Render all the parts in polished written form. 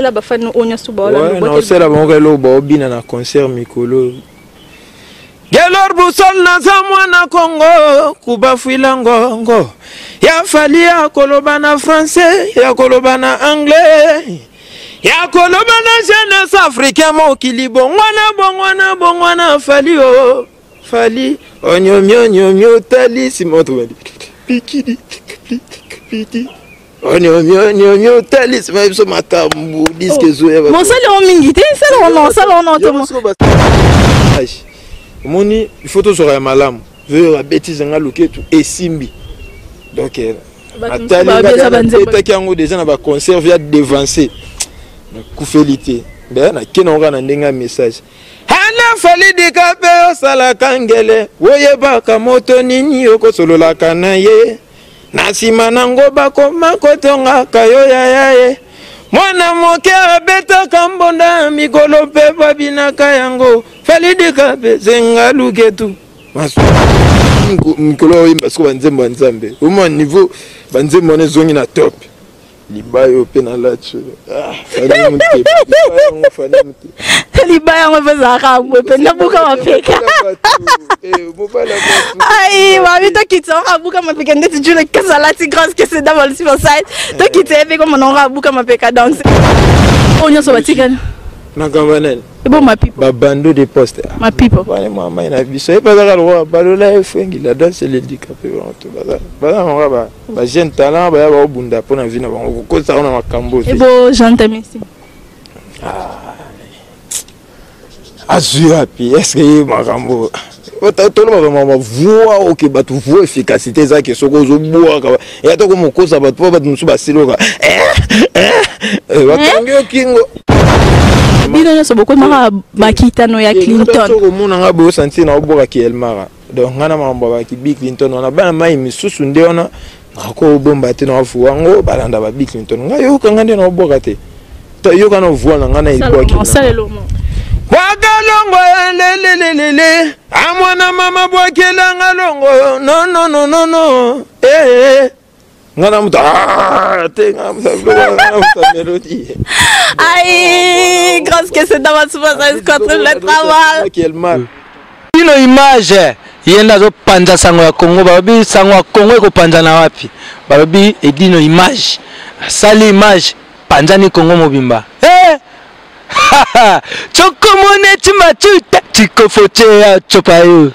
là ba fan onya subola ouais non c'est la bonne lo ba obina na concert mikolo Gelor busol na zamwa na Congo kuba filango ya fali ya koloba na français ya koloba na anglais ya koloba na jeunesse africain mokili bongwana fali o fali onyo tali simoto wali pikidi onyo tali simoto makambu disque zo ya bon ça le mingi te ça on to moni il faut toujours ya malamu veut la bêtise nga luketu esimbi donc atali yango déjà na ba concert via devancer kufelité d'ailleurs na kenonga na ndenga message hala fali dikape sala kangele woyebaka moto nini okosolola kana ye na sima nango bakoma kotonga kayo yaye mwana moke abeta kambonda mikolo pe babinaka yango fali dikape zenga luketu masu mikolo yimba sko banzembo nzambe au niveau banzembo ne zongi na top libayo pe na lacho fali mute libayo ngofeza kamwe pe nabuka mapeka ai mami to kitsa buka mapeka ndeti jule kasalati grâce que c'est dans le site to kitsa pe comme on buka mapeka donc onyo so batika na kambanel bon ma pipo babando de poste ma pipo wale mama ina biso e pas la balola efengi la danse les handicapés to bala on ba jeune talent ba ba obunda pona vina ba ko sa ona makambo e bo j'entends ici azua pi est-ce que makambo tolo ba voix OK ba tu voix efficacité za ke soko zo boa ka ya to ko mokosa ba to ba tumusu ba siloka bakangyo kingo bino nyoso boko mara bakitano ya Clinton to mona nga bo sentir na oboka ki elmara donc ngana mambo ba ki Bill Clinton ona bana mai misusu nde ona ko bomba te na fu wango balanda ba Bill Clinton nga yo kanga nde na oboka te to yo kana voix na ngana iko ki salelo wagalongo lelelelele amwana mama bwakela ngalongo no ngana muta tenga muta mélodie aïe grâce que c'est dans votre passage contre le travail ino image yenda zo panza sango ya Congo babi sango ya Congo eko panza na wapi babi edino image sali image panza ni Congo mobimba chokomone chimachuta chikofoche ya chopayo.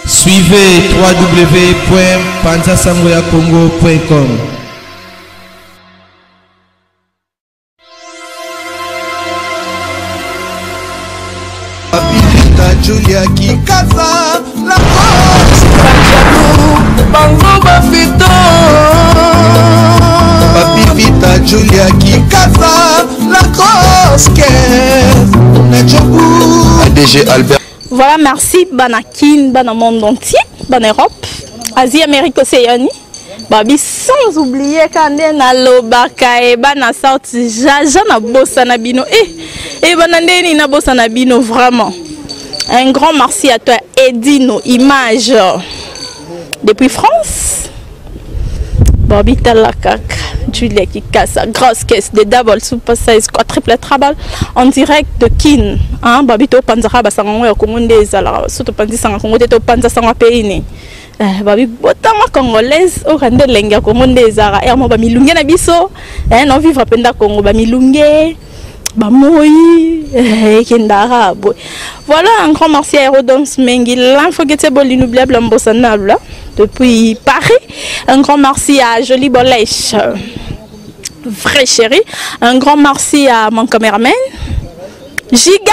Suivez www.panzasangoyacongo.com. Julia Kikaza la Bango Bafito Papi Vita Julia Kikaza la Croske Najobu ADG Albert. Voilà, merci Banakin, Bana monde entier, Ban Europe, Asie, Amérique, Océanie. Babi sans oublier quand on a l'obaka et Bana sorti jaja na bossa na bino et banandeni na bossa na bino vraiment. Un grand merci à toi Edino Image depuis France. Babi Talakak, Julia Kikasa, grosse caisse de double super size quadruple travel en direct de Kin. Hein, Babi to panzara basango ya Kongonde zala, surtout panzi sanga Kongonde to panza sanga peine. Babi botama congolaise au rende lenga Kongonde zara et mo ba milunge na biso, non vivre penda Congo ba milunge. Bamoui, Kendara. Voilà, un grand merci à Aerodance Mengi, l'inforgettable, l'inoubliable, imbossonnable, depuis Paris. Un grand merci à Jolie Bolèche, vrai chéri. Un grand merci à mon caméraman. Giga.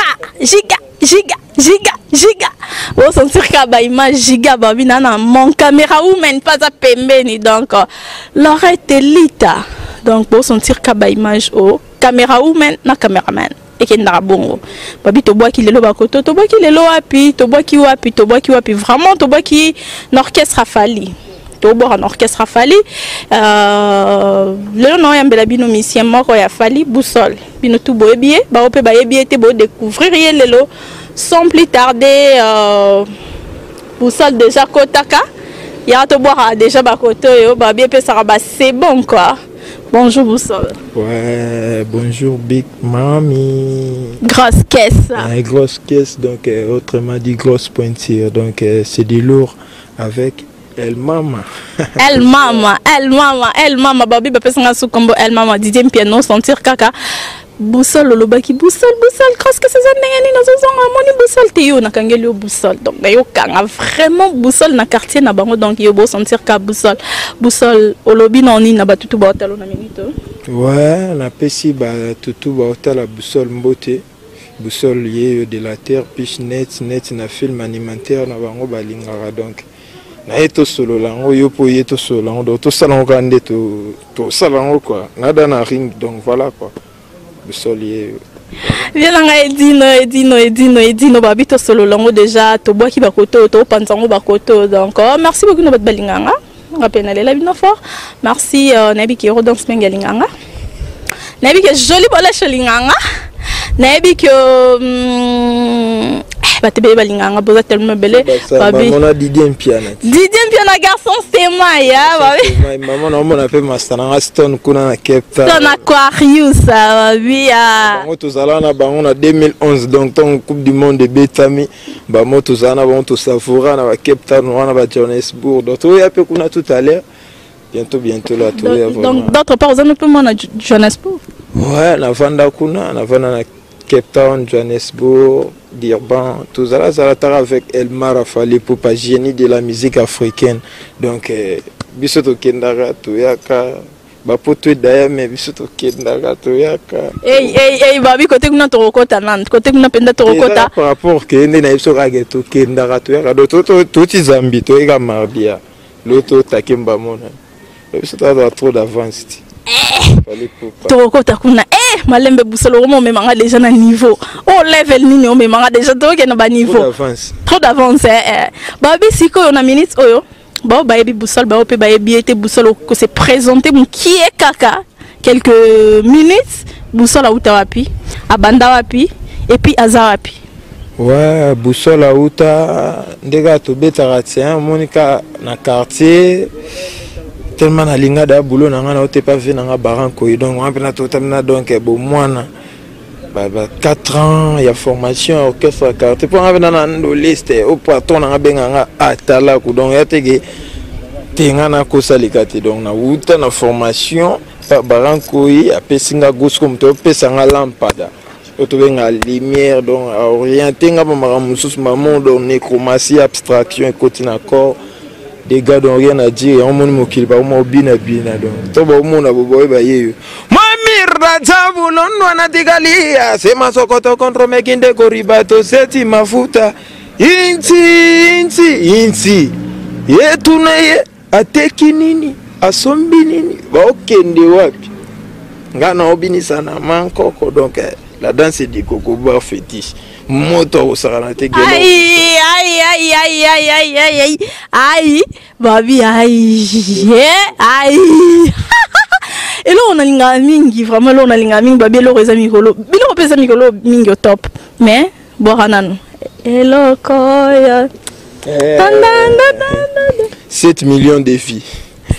Vous sentir qu'à Giga, babinana, mon caméra woman, pas à pembeni, donc, Lorette Elita. Donc, vous sentir qu'à image au caméra woman, na caméraman. Et qui n'a bon. Babi, to bois qui le bakoto, to bois qui le loapi, to bois qui wapi, vraiment, to bois qui l'orchestre a fallu. To bois un orchestre a fallu. Le nom est Mbelabino Missien, mort a fallu, boussole. Bino tout beau billet, ba opé ba billet, te beau découvrir le lot. Sans plus tarder, boussole déjà Kotaka. Il y a to boire déjà bakoto, yo, ba bien, c'est bon quoi. Bonjour Boussole. Ouais, bonjour Big Mami. Grosse caisse. Grosse caisse, donc autrement dit grosse pointure. Donc c'est du lourd avec El Mama. El Mama, El Mama, El Mama. Babi, bapesanga sous combo El Mama. Didier piano, sentir kaka. Boussole, lolobaki, boussole, grosse caisse. Moni boussole, te yo na kangeli yo boussole. Donc, yo kanga vraiment boussole na quartier na bango. Donc, yo beau sentir ka boussole. Boussole, olobi na oni na batutu ba hôtel na minute. Ouais, na pesi ba tutu ba hôtel la boussole mbote. Boussole lié de la terre, piche net na film alimentaire na bango balingara donc. Na eto solo lango yo po yeto solo lango to salon kande to salon quoi. Nada na ring donc voilà quoi. Boussole lié. Bien nga Edino babito solo lango déjà to bois ki bakoto to panzango bakoto donc merci beaucoup no bat balinganga. Rappelez la bino fort. Merci nabi ki ro danse mengalinganga. Nabi ki joli bola chelinganga. Nabi ki batebe balinganga boza tellement belle babi maman a Didier Piana garçon c'est moi ya babi maman on a fait mastana Stone kuna na Cape Town Stone Aquarius babi ya bango tozala na bango na 2011 donc ton coupe du monde de Betami bango tozala na bango to savora na Cape Town wana ba Johannesburg donc to ya pe kuna tout à l'heure bientôt là to ya donc d'autre part on peut moi na Johannesburg ouais na vanda kuna na vanda na Cape Town, Johannesburg, Durban, tout ça là, ça avec Elmar Rafali pour pas génie de la musique africaine. Donc, bisoto kendara toyaka, bapoto d'ailleurs mais bisoto kendara toyaka. Hey, babi côté kuna torokota nan, côté kuna penda torokota. Par rapport que ne na biso rageto kendara toyaka, tout Zambie toyaka mardia, l'auto takemba mona. Bisoto a trop d'avance. Torokota kuna malembe Boussole mo memanga déjà na niveau oh level nini o memanga déjà to ke na ba niveau trop d'avance babi siko na minute oyo ba bayebi Boussole ba pe bayebi été Boussole ko se présenter mon qui est kaka quelques minutes Boussole a uta wapi abanda wapi et puis aza wapi ouais Boussole a uta ndega to betara tien monika na quartier tellement na linga da boulot na nga na ote pas vu na nga baranko donc on a totalement donc bon moana ba 4 ans il y a formation orchestre quartier pour on na ndo liste au patron na benga nga atala ku donc ya tege tenga na ko salikati donc na uta na formation baranko yi apesinga gos comme to pesa nga lampada to benga lumière donc orienter nga ba mususu maman donc nécromancie abstraction et continue accord des gars n'ont rien à dire, on m'a dit que on bina donc tout le monde a besoin de yeyo. Mamira jabu non wana digalia, c'est ma sokoto contre mekinde koribato seti mafuta. Inti. Yetu na ye ateki nini, asombi nini, ba okende wapi. Ngana obini sana mankoko donc la danse du coco bar fétiche. Moto au saranate gelo. Aïe, babi aïe. Et là on a linga mingi vraiment là on a linga mingi babi là reza mikolo. Bilo pesa mikolo mingi au top. Mais boranan. Hello koya. 7 millions de filles.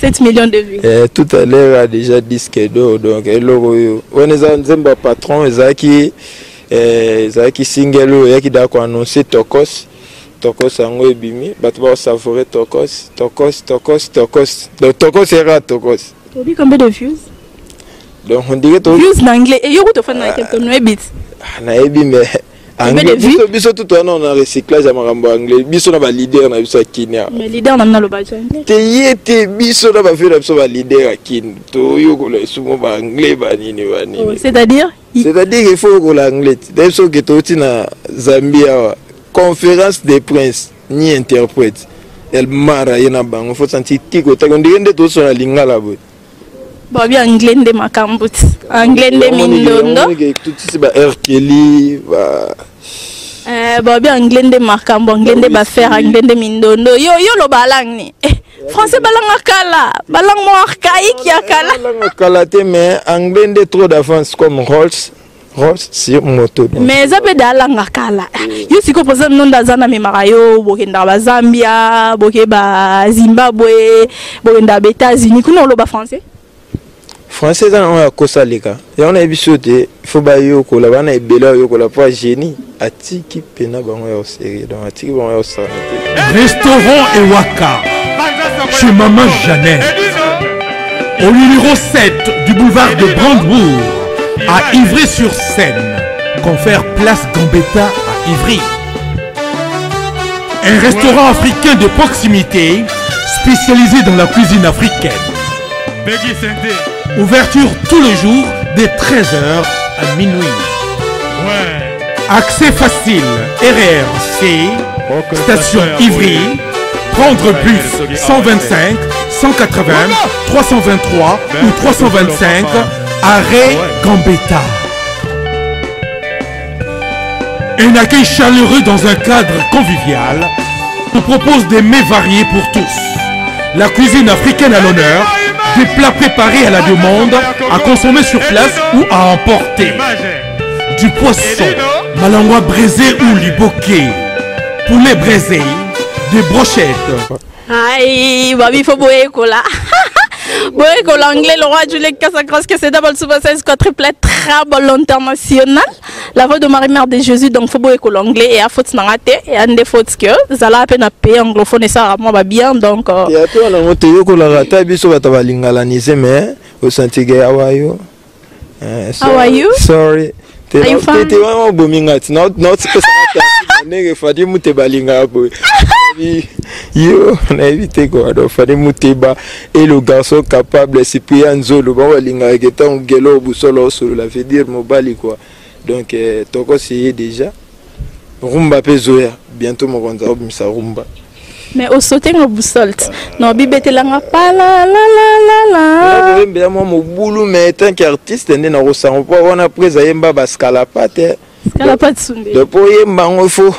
7 millions de vues. Tout à l'heure a déjà disque d'or donc hello yo. On est un zamba patron ezaki ezaki single yaki da ko annoncer Tokos ango ebimi bato ba savourer Tokos donc Tokos sera Tokos. Tu dis combien de views? Donc on dirait to views en anglais et yo to fa na quelques no bit. Na ebi mais anglais biso tout on a recyclage ya marambo anglais biso na ba leader na biso Kenya. Mais leader na lo ba anglais. Te yete biso na ba fait biso ba leader à Kenya. To yo ko le sumo ba anglais ba nini. C'est-à-dire il faut que l'anglais d'ailleurs que tu na Zambia conférence des princes ni interprète elle mara yena bango faut sentir tiko ta ndende to so na lingala bo babi anglais nde makambut anglais nde mindondo tout ci ba R Kelly ba babi anglais nde makambo anglais nde ba faire anglais nde mindondo yo lo balang ni français balang akala balang mo archaïque ya kala balang akala te mais anglais nde trop d'avance comme Rolls sur moto mais ça peut dalanga kala yo siko posa nonda zana me marayo bokenda ba Zambia bokeba Zimbabwe bokenda ba États-Unis kuno lo ba français français eza nango ya kosaleka yango nayebi so te ifo bayokola bana ebele bayokola mpo agénie atiki mpena bango ya oserie donc atiki bango ya osala te. Restaurant Ewaka chez Maman Jeannette au numéro 7 du boulevard de Brandebourg à Ivry-sur-Seine. Confère place Gambetta à Ivry. Un restaurant africain de proximité spécialisé dans la cuisine africaine. Ouverture tous les jours dès 13h à minuit. Accès facile, RRC, station Ivry, prendre bus 125, 180, 323 ou 325, arrêt Gambetta. Un accueil chaleureux dans un cadre convivial nous propose des mets variés pour tous. La cuisine africaine à l'honneur, des plats préparés à la demande, à consommer sur place ou à emporter. Du poisson, malangwa braisé ou liboké, poulet braisé, des brochettes. Aïe, babi faut boire cola. Boire cola anglais, le roi Jules Cassacross, que c'est d'abord sous 16 triplet très international. La voix de Marie-Mère de Jésus, donc faut boire cola anglais et à faute n'arrêter et à des fautes que ça l'a à peine à payer anglophone et ça moi va bien donc. Et à toi on a monté cola rata biso bata lingalaniser mais au santige how are you? How are you? Sorry. Are you fine? T'es vraiment bomingat not que ça n'est fadi mute balinga boy. Yo, on a évité quoi, donc fallait muteba et le garçon capable c'est prier en zolo, bon linga qui est en gelo busolo solo, la veut dire mobali quoi. Donc toko c'est déjà rumba pezoya, bientôt mon gonza obimisa rumba. Mais au sauté on boussole. Non bibete langa pa la la la la. On bien moi mon boulot mais tant qu'artiste on est dans ressent pas on a pris ayemba baskala pate. Skala pate sunde. De pour yemba on faut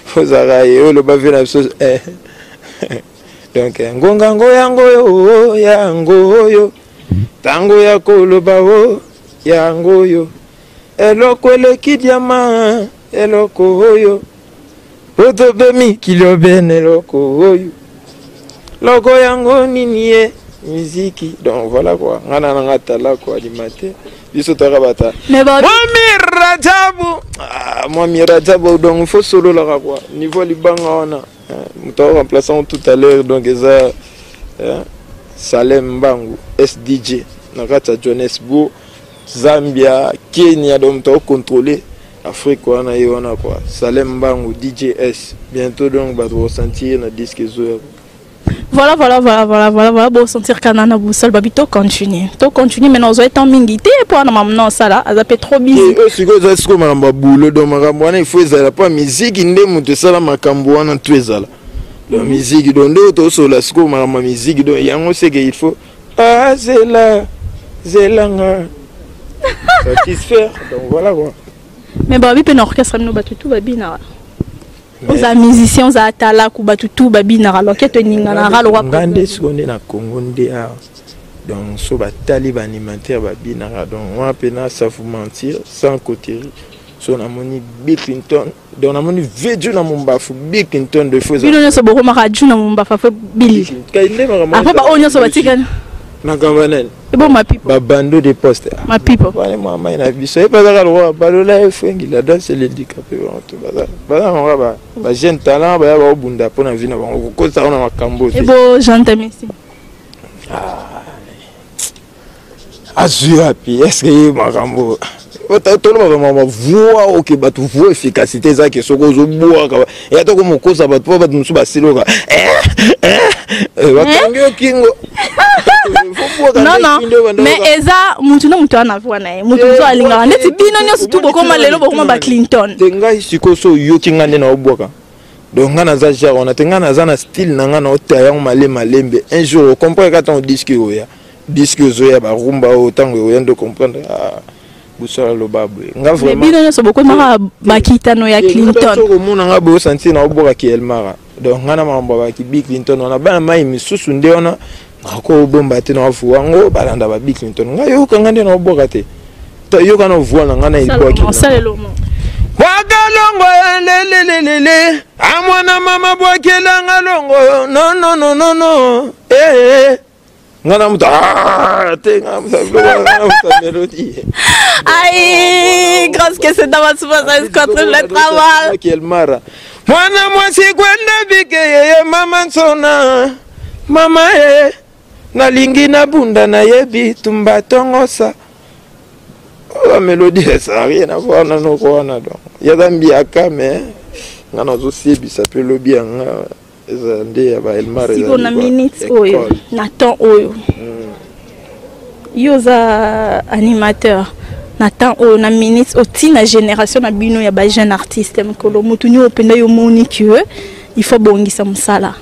Fozaraye, le bavé la chose. Donc, ngongango yango yo, tango ya koloba o yango yo, eloko eleki diama, eloko oyo, otobemi kilobene eloko oyo, loko yango ninie, musique. Donc voilà quoi, ngana nanga tala quoi animateur. Biso tarabata. Mais bon. Moi Mirajabu donc il faut solo la quoi. Niveau libanga on a muto remplaçant tout à l'heure donc ça Salem Bangu SDJ nakata Johannesburg Zambia Kenya donc muto contrôler Afrique on a quoi Salem Bangu DJS bientôt donc va ressentir na disque zo. Voilà, bon sentir kanana boussole babito continue. To continue maintenant on est en mingité pour un maman ça là, ça fait trop busy. Si que ça c'est comme un boulot donc makambo il faut ça pas musique inde muto sala makambo wana tuezala. La musique donc d'autres sur la sco ma musique donc yango c'est qu'il faut zela zelanga satisfaire donc voilà quoi. Mais babi pe na orchestre no batutu babina. Aux musiciens, aux atala, kubatutu, babina, alors que tu n'as pas le droit. Ngande seconde na Congo ndea. Donc so batali ba animateur babina donc moi pena ça vous mentir sans côté. So na moni Bill Clinton, donc na moni veju na mumbafu Bill Clinton de faux. Bill ne so boko maraju na mumbafu fa Bill. Après ba onyo so batikana. Na gambanel. Et bon ma people. Ba bando de poste. Ma people. Voilà moi na biso e pas le roi balola fengi la danse les handicapés tout bala on va ba jeune talent ba ba bunda pona vina ba ko ça on a makambo. Et bon j'entends ici. Azura pi est-ce que makambo tout le monde va voir OK ba tu vois efficacité ça que soko zo boa et ato ko mokosa ba tu ba nsu ba siloka watango kingo. Non mais eza mutu na mutu ana voix na mutu zo alinga neti bino nyo surtout boko malelo boko ba Clinton tenga sikoso yo kinga na oboka donc ngana za genre on a tenga na za na style na ngana otaya malembe un jour comprendre quand on disque oya disque oya ba rumba autant oya de comprendre busala lo babwe nga vraiment bino nyo so boko mara bakitano ya Clinton so mona nga bo sentir na oboka ki elmara donc ngana mamba ba ki Bill Clinton on a ba mai misusu nde ona ko bomba te na fuango balanda ba Bill Clinton nga yo kanga nde na oboka te to yo kana voila ngana ilikuwa ki salelo mo wagalongo lelelelele amwana mama bwakela ngalongo no ngana muta tenga muta mélodie. Aïe, grâce que c'est dans ma souffrance contre le travail. Quel mara. Mwana mwasi kwenda bike ye mama sona. Mama nalingi na bunda na yebi tumba tongosa. La mélodie ça n'a rien à voir na no kwana donc. Ya zambi akame ngana zo sebi ça peut le bien ezande ba elmara. Si on a minutes oyo na temps oyo. Yoza animateur na temps oyo na minutes oti na génération na bino ya ba jeune artiste mkolo mutu nyo openda yo moni que il faut bongisa musala.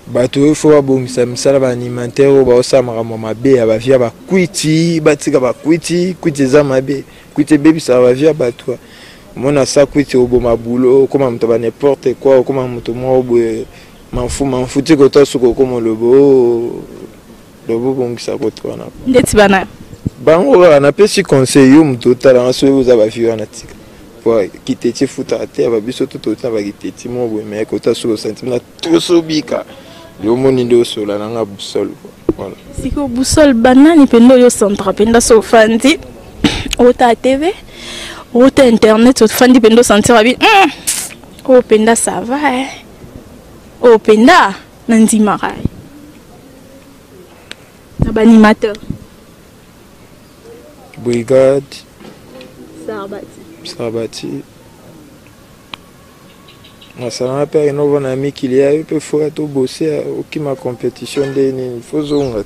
Bato il faut bongisa musala ba animateur ba osamaka mabe ya ba via ba kwiti batika ba kwiti za mabe kwiti baby ça va via bato. Mona sa kwiti oboma boulot comme mto ba n'importe quoi comme mto mo obwe m'en fouti ko to suko comme lobo bongisa ko to na. Ndeti bana. Bango na pesi conseil yo mto tala so uza ba via na tika. Pour quitter ti futa te ba biso to ta ba quitter ti mo bo mais ko ta suko sentimena to so bika. Yo moni ndo so la nga busol. Voilà. Siko busol banani pendo yo centra penda so fandi. Ota TV. Ota internet au fandi pendo sentir abi. Oh penda ça va. Oh penda nandi marai. Na animateur. Brigade. Sarbati. Ça n'a pas un nouveau ami qu'il y a eu, il faut bosser aucune compétition il faut zonga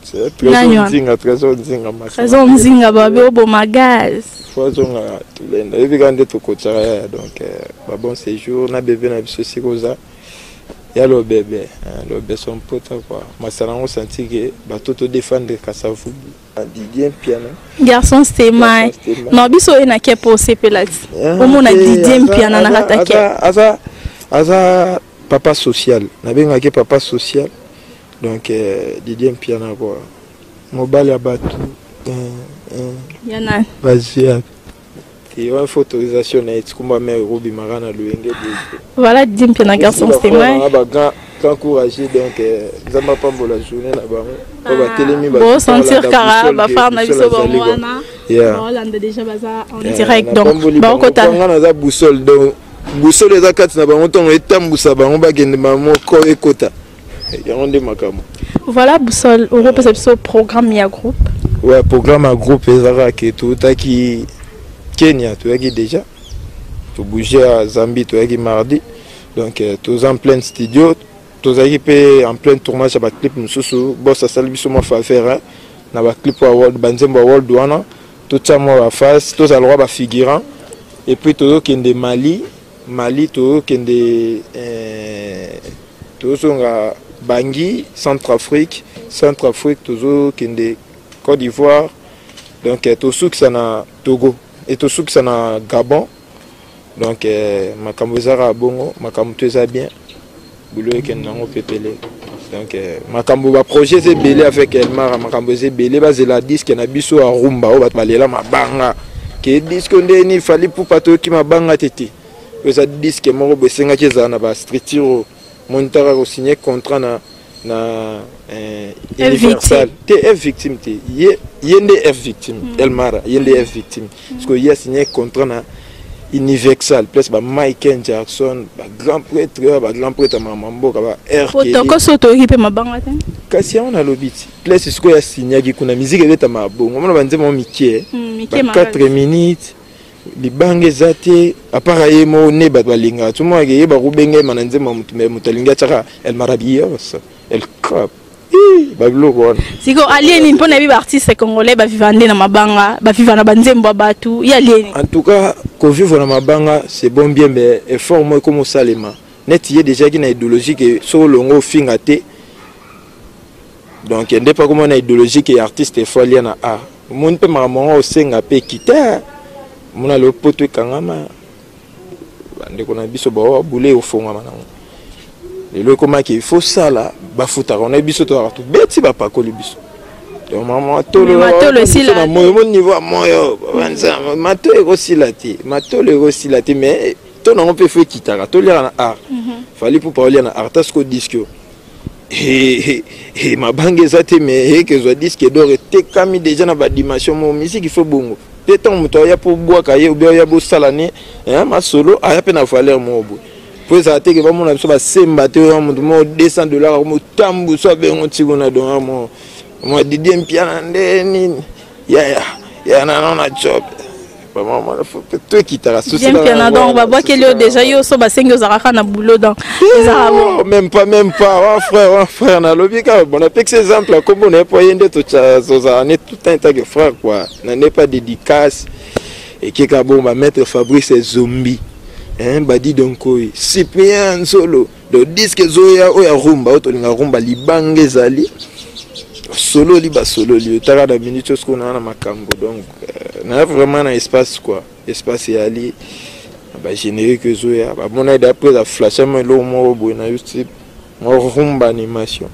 zinga babe obo magaz faut zonga tulenda et puis quand tu coachara donc bon séjour na bébé na biso sikoza ya le bébé son pote quoi masala on senti que bato to défendre Kasavu Didier Piana garçon c'est mai non biso ena ke posé pelati au mona Didier Piana na katake Aza papa social, nabengaki papa social, donc Didier Piana quoi. Mobile à Batou. Yana. Vas-y. Et une autorisation na Etskumba mère Robi Marana Luenge. Voilà Didier Piana garçon c'est moi. Grand courageux donc zamba pambo la journée na bango. Ko ba telemi ba. Bon sentir kara ba faire na biso ba mwana. Voilà déjà baza en direct donc ba kota. On a boussole donc boussole eza kati na bango ntongo etambusa bango bakende moko ekota yango nde makambo. Voilà boussole on repose biso programme ya groupe. Ouais programme à groupe ezaka ke totaki Kenya toyaki déjà to bouger à Zambie toyaki mardi donc tous en plein studio tozaki pe en plein tournage ya ba clip mususu boss asali biso mo fa faire na ba clip wa world banzembo world wana to tamo wa face tous a le droit ba figurant et puis todo kende Mali to kende tozonga Bangui Centrafrique tozo kende Côte d'Ivoire donc tosu qui na Togo et tosu qui na Gabon donc makambo ezara bongo makambo eza bien boulot kende nango pepele donc makambo ba projet c'est belé avec Elmar makambo c'est belé bazela disque na biso a rumba o balela mabanga ke disque ndeni fali pour pato ki mabanga tete. Ça disque moko besenga keza na ba structure montara ko signer contrat na Universal TF victime te yende F victime Elmara yende F victime parce que il a signé contrat na Universal plus ba Michael Jackson ba grand prêtre mamamboka ba R ko soto équipe mabanga te kasi on a lobiti plus ce que ya signé ki kuna musique ebeta mabongo mona banze mo mikie 4 minutes libange zate appareil mo ne batwalinga tout moi ke ba rubenge mananze mutalinga tsaka el marabios el crap bablo ko siko alieni mpona bi artiste congolais ba vivande na mabanga ba vivana banzembo batu ya alieni en tout cas ko vivre na mabanga c'est bon bien mais effort moi comme salema net y déjà qui na idéologie que so longo finga te donc ndé pas comme na idéologie que artiste folie na art mon pe maman o senga pe kita mona le poto kangama bande kona biso ba boule au fond ngama nango le comment qu'il faut ça là ba futa on a biso to tout beti ba pa ko le biso donc maman to le si là mon niveau moyo banza mato e aussi lati mais to na on peut faire kitaka to lire na art fallait pour parler na art parce que disque et ma banque est mais que je dis que d'or était comme déjà dans la dimension mon musique il faut bongo peut-être on me pour boire cahier ou bien il y a beau salané hein ma solo a peine à valeur mon bout pour ça que vraiment on a besoin de sembater on me $200 mo tambu so be on tigona don mo Didier piano ndeni ya na job vraiment toi qui t'as associé bien piano donc va voir qu'il y a déjà yo so ba 5 ozaraka na boulot dans même pas frère na lobby ka bon avec ces exemples comme on est pas yende to ça on est tout un tas de frères quoi n'est pas dédicace et qui ka bon va mettre Fabrice Zombie hein badi donc Cyprien solo do disque zoya oya rumba otolinga rumba libange zali solo li tara da minute ce qu'on a na makambo donc na vraiment un espace quoi espace yali ba générique zoya ba mona d'après la flash moi lo mo bo na juste mo rumba animation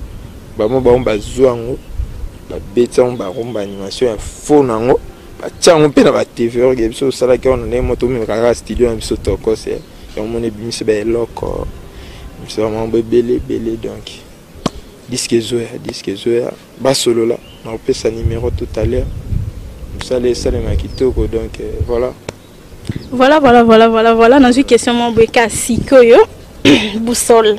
ba mo ba zwango ba beta ba rumba animation ya fo nango ba tsango pe na ba TV orge biso sala ke on na moto mi ka studio na biso toko c'est on mona bimise ba loko c'est vraiment belé donc disque zoya bas solo là on peut sa numéro tout à l'heure ça les makitoko donc voilà dans une question mon beka sikoyo boussole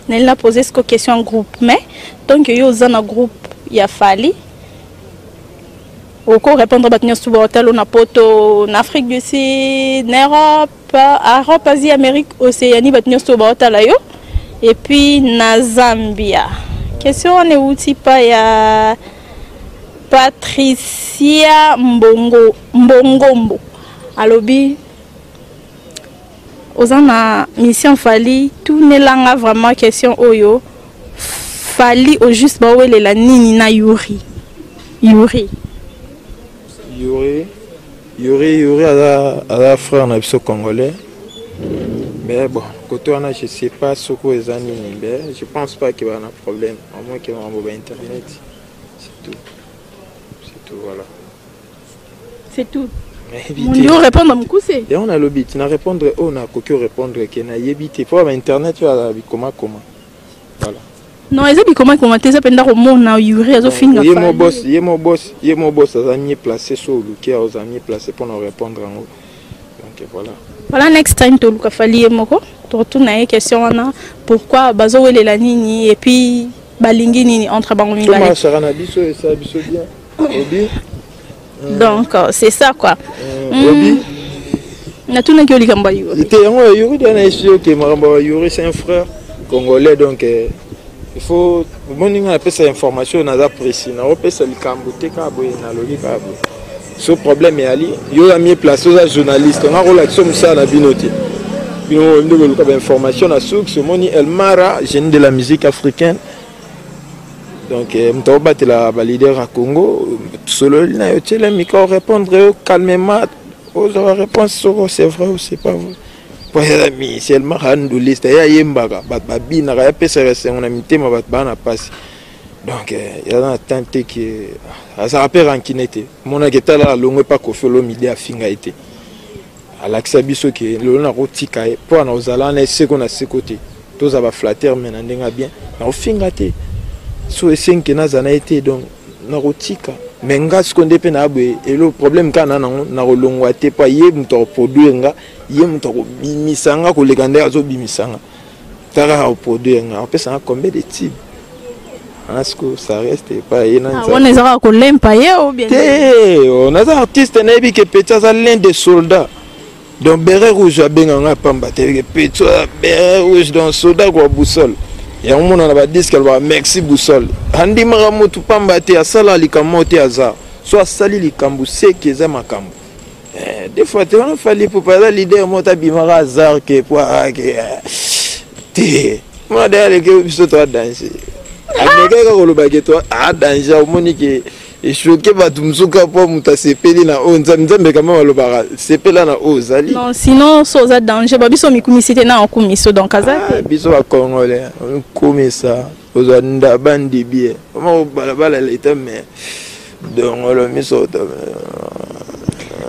elle l'a posé cette question en groupe mais donc yo dans un groupe il y a fallu au répondre à battre sur hôtel on a poto en Afrique du Sud Europe Asie Amérique Océanie battre sur hôtel là yo et puis na Zambia question on est outil pas ya Patricia Mbongombo alobi ozana mission fali tout ne langa vraiment question oyo fali au juste ba wele la nini na Yuri à la frère na biso congolais mais bon côté on a je sais pas ce que les amis mais je pense pas qu'il y a un problème à moins qu'il y ait un internet c'est tout voilà c'est tout on répondre à mon coup c'est et on a le bit na répondre on a coquille répondre que na yebité pour internet tu as comment voilà non ils ont comment commenter ça pendant au monde na Yuri azo finir yé mon boss a mis placé sur le qui a mis placé pour nous répondre en haut donc voilà next time to luka fali moko to retourne à question on pourquoi bazo wele la nini et puis balingi nini entre bango mibale comment charana biso et ça biso bien obi donc c'est ça quoi obi na tuna ki olikamba Yuri était Yuri dana ici que maramba Yuri c'est un frère congolais donc il faut moninga appelle ça information na précis na opé ça likambo te ka boye na lolika boye ce problème est ali yo a mis place aux journalistes on a relation ça na binoté bino ndeko luka information na souk ce moni El Mara génie de la musique africaine donc mtoba te la leader à Congo solo na yo tele micro répondre calmement aux réponses c'est vrai ou c'est pas vrai pour les amis c'est El Mara ndoliste ya yembaga babi na ya PCRS on a mis tema bana passe donc il y a un tenté qui ça rappelle en kinete mon ageta là longue pas ko felo midi a finga été à l'accès biso qui le na rotika pour na ozala na ese qu'on a ce côté tous ça va flatter mais na ndenga bien na finga té so esen que na zana été donc na rotika mais nga ce qu'on dépend na boye et le problème kana na rolongwa té pas yé mto produire nga yé mto bimisanga ko lekanda azo bimisanga tara produire nga on peut ça combien de types est-ce que ça reste pas on est à Colempaya ou bien on a des artistes nabi que peut-être l'un des soldats donc béret rouge a benga pamba te peut-être béret rouge dans soldat quoi boussole et on a ba disque va merci boussole andi maramu tu pamba te asala likamote azar soit sali likambu c'est que za makambu des fois tu on fallait pour pas l'idée mota bimara azar que pour te moi d'ailleurs que biso toi danser ameka ko lobake to a danger au monique et choqué ba tumsuka po mutasepeli na nzambe kama lobaka sepela na ozali non sinon soza danger ba biso mikumisite na okumiso donc azate biso ba congolais comme ça oza ndabandi bien comment balabala l'état mais donc le miso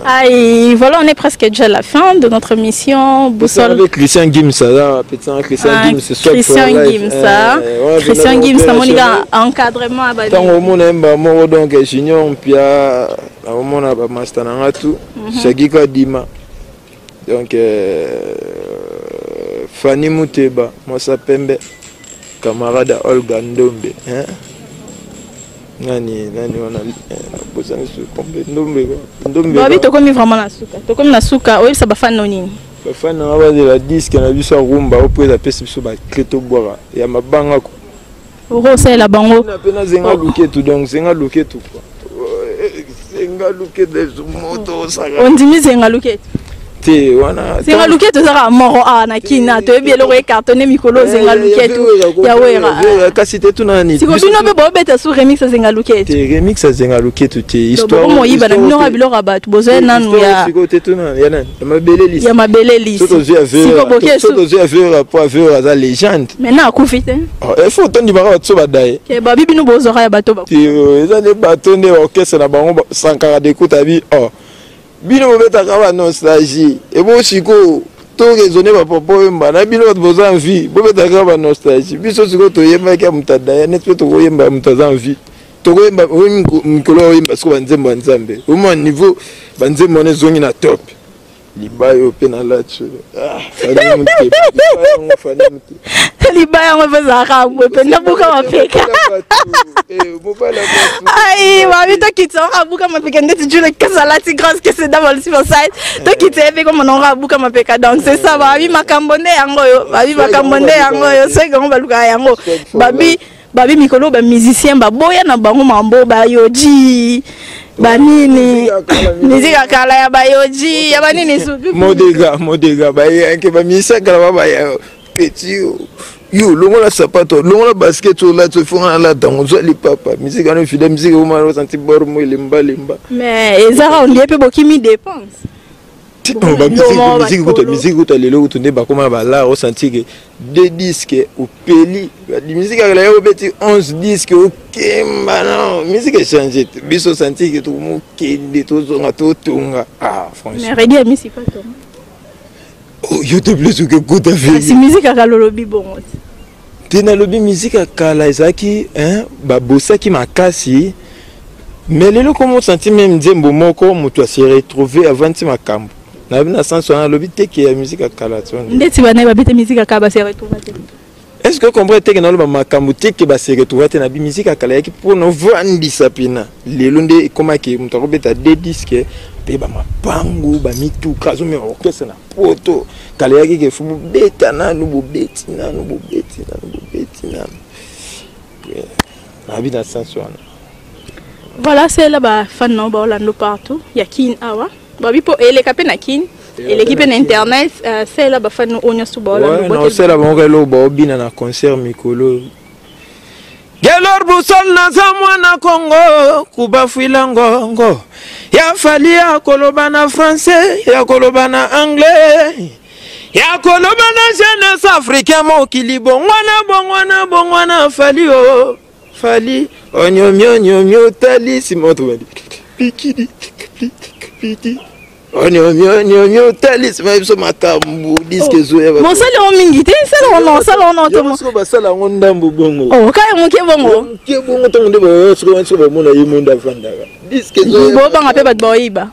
Aïe, voilà, on est presque déjà à la fin de notre mission. Boussole. Avec Christian Gimsa, là, Christian Gimsa, Christian Gimsa. Christian Gimsa, mon gars, encadrement à Tant au monde, moi, donc, junior, puis à au monde, à Master Nangatu, Shagika Dima. Donc, Fanny Mouteba, moi, ça Pembe, camarade Olga Ndombe. Nani on a besoin de Ndombe. Babi, tu commis vraiment la souka. Tu commis la souka, oui, ça va faire non. La fan de la disque, on a vu ça rumba, au point de la peste sur la cléto boire. Il y a ma banga. C'est la bango. On a peine à zenga looké tout, donc zenga looké tout. Zenga looké des motos, ça. On dit zenga looké. Zenga looké tout ça mort à nakina, tu es bien le cartonné mikolo zenga looké tout. Ya wera. Kasite tout nani. Si vous n'avez pas bête sur remix zenga looké. Te remix zenga looké tout histoire. Moi iba na minora bilo rabat. Bozo nanu ya. Si côté tout nan, ya nan. Ma belle liste. Ya ma belle liste. Surtout j'ai vu rapport avec la légende. Maintenant à Koufite. Il faut ton numéro de Sobadaye. Que babi bino bozo ya bateau ba. Ils ont des bateaux né orchestre na bango 140 écoute abi. Oh. Bino beta kaba nostalgie. Et bon siko to raisonner ba popo yemba na bino bozo envie. Bo beta kaba nostalgie. Biso siko to yemba ka mutadaya net to yemba mutaza envie. To yemba mikolo yemba siko banzembo nzambe. Au moins niveau banzembo ne zongi na top. Libayo pena lacho. Libayo ngofeza kamwe pena buka mapeka. Aïe, babi to kitsa buka mapeka ndeti jule kasalati grâce que c'est dans le site. To kitsa ebe comme on buka mapeka donc c'est ça babi makambonde yango yo. Babi makambonde yango yo c'est comme baluka yango. Babi mikolo ba musicien ba boya na bango mambo ba yoji. Banini musique akala ya bayoji ya banini suku modega ba yanke ba misa kala ba ya petit yo longo la sapato longo la basket là tu font là dans les papa musique ana fide musique au moins senti bor mo lemba mais ezara on dit peu bokimi dépense musique ko lelo to ne ba koma ba là au senti que deux disques au peli la musique akala ya petit 11 disques au kemba non musique est changé biso senti que tout mo kende to zonga to tunga franchement mais ready ami si pas toi oh yo te plus que ko ta fait si musique akala lobi bon tena lobi musique akala ezaki ba bosaki makasi mais lelo comme senti même nzembo moko muto se retrouver avant ti makambo na bina sens on a lobi te que la musique akala tu ndeti bana ba bete musique akaba se retrouver. Est-ce que comprendre que na loba makambo te que ba se retrouver te na bi musique akala yaki pour no vandi sapina lelo nde koma ke muto ko beta deux disques pe ba mapangu ba mitu kazo me orchestre na poto kala yaki ke fu beta na no beti na na bina sens on. Voilà, c'est là-bas, fan non, Orlando partout. Il y a Kin Awa. Babi pour et les capés na Kin. Et l'équipe internet, c'est là-bas, fan non, on y a sous Orlando. Non, c'est là-bas, on relo Bobi na concert Mikolo. Gelor busol na zamwa na Congo, Kuba Filango. Ya fali ya koloba na français, ya koloba na anglais. Ya koloba na jeunesse africain mo kilibo. Bongwana fali o. Fali onyo tali simoto wadi pikidi onyo tali simoto makambu disque zo ya mon sala on mingite sala on to mo so ba sala ngondambu bongo oh kai mo ke bongo to nde ba so ba mona yimunda vandaka disque zo bo banga pe ba boyiba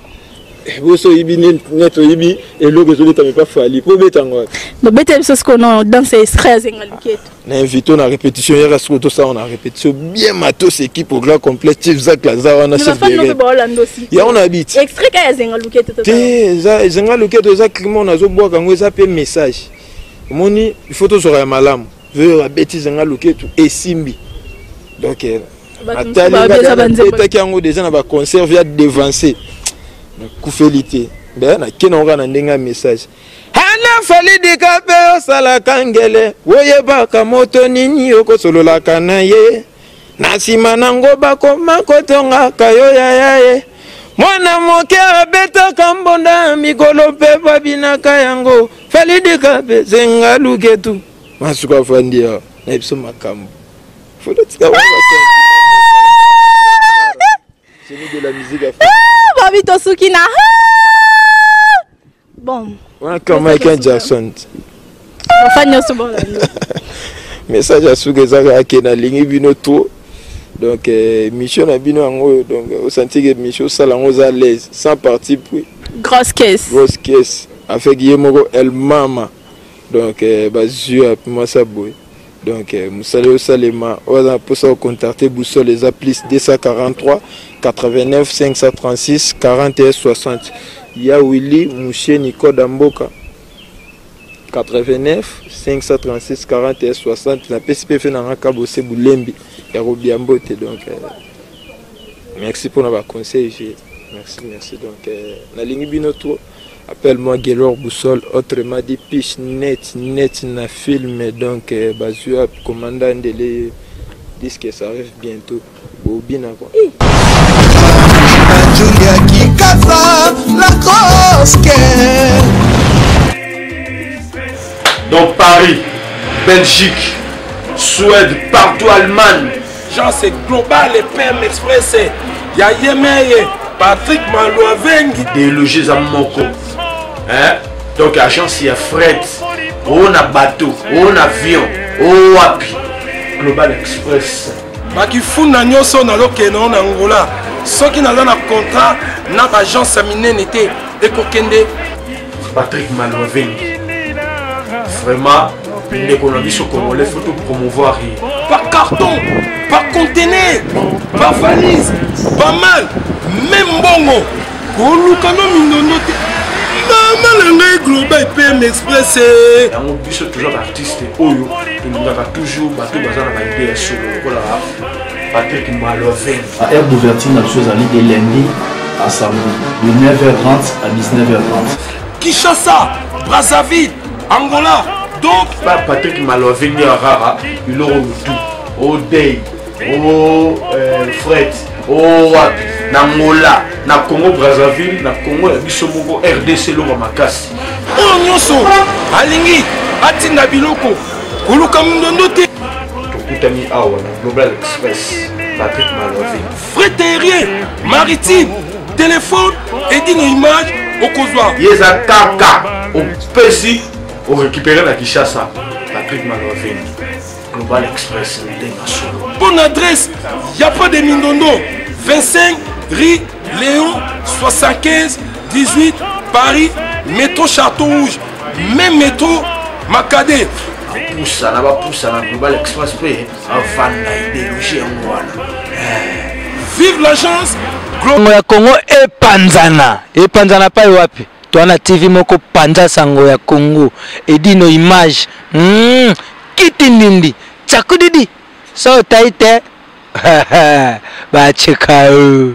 boso ibi neto ibi et logo zo leta me pas fali po betango no bete so ko no dans ces stress ngaluketo na invité na répétition hier à tout ça on a répétition bien matos équipe au grand complet Chief Zak Lazara on a chef de ya on habite extrait ka zengaluketo te zengaluketo za crime on a zo boka ngo za pe message moni il faut to sora malamu veut la bêtise zengaluketo et simbi donc atali kango déjà na ba concert via devancer Koufelité ben na kinonga na ndenga message ana fali dikape osala kangele woyebaka moto nini okosolola kana ye na sima nango bakoma kotonga kayo yaye mwana moke abeta kambonda mikolo pe babinaka yango fali dikape zenga luketu masuka fandia na biso makambo fodotika wa Babi Tosukina. bon. Comme Michael Jackson. Message à ceux qui ont la ligne bino tout. Donc mission à bino ango donc au senti que mission ça l'ango à l'aise sans parti puis. Grosse caisse. Grosse caisse avec Yemoro El Mama. Donc bazu à moi ça boy. Donc Moussale au Salema on a pour ça contacter Boussole les applis 243 89 536 41 60. Ya Willy Mouché Nico Damboka 89 536 41 60 la PCP fait dans Kabose Boulembi et Robiambote donc merci pour nos conseils merci donc la ligne binoto appelle-moi Guélor Boussole autrement dit pitch net na film donc Bazua commandant de les disent que ça arrive bientôt au bina quoi. Julia Kikasa, la grosse guerre. Donc Paris, Belgique, Suède, partout Allemagne. Genre c'est global et PM Express. Il y a Yemeye, Patrick Malouavengi. Délogés à Moko. Hein? Donc agence il y a fret, on a bateau, on a avion, on a Global Express. Baki funda nyoso na lokeno na Angola. Soki naza na contrat na agence minene te ekokende Patrick Malouavengi. Vraiment, l'économie sur Congolais, il faut promouvoir. Par carton, par conteneur, par valise, pas mal, même bongo. Kolukano mindono te. Maman global PM Express. On bus toujours artiste Oyo, nous avons toujours bateau bazar na idée sur le Patrick Malouavengi. À aire d'ouverture, la chose allait de lundi à samedi, de 9h30 à 19h30. Kinshasa, Brazzaville, Angola, donc Patrick Malouavengi à Rara, il aura tout. Au Day, au Fred, au Wapi, Angola, na Congo Brazzaville, na Congo Bisomoko, RDC Loma Makasi. Oh Nyoso, Alingi, Atinda Biloko, Kuluka Mundono te. Tokutani Awa, Global Express, Patrick Malouavengi. Frais terrier, maritime, téléphone, et dit nos images au Kozwa. Yeza Kaka, au Pessi, au récupérer la Kinshasa, Patrick Malouavengi. Global Express, bonne adresse, il n'y a pas de Mindondo. 25 rue Léon 75 18 Paris, métro Château Rouge, même métro Makadé. Poussa na Global Express avant d'idéologie en Rwanda. Vive l'agence Global Congo et Panzana pa wapi. Toana TV moko panza sango ya Congo et dit nos images. Kitindindi chakudidi so taite ba chekao.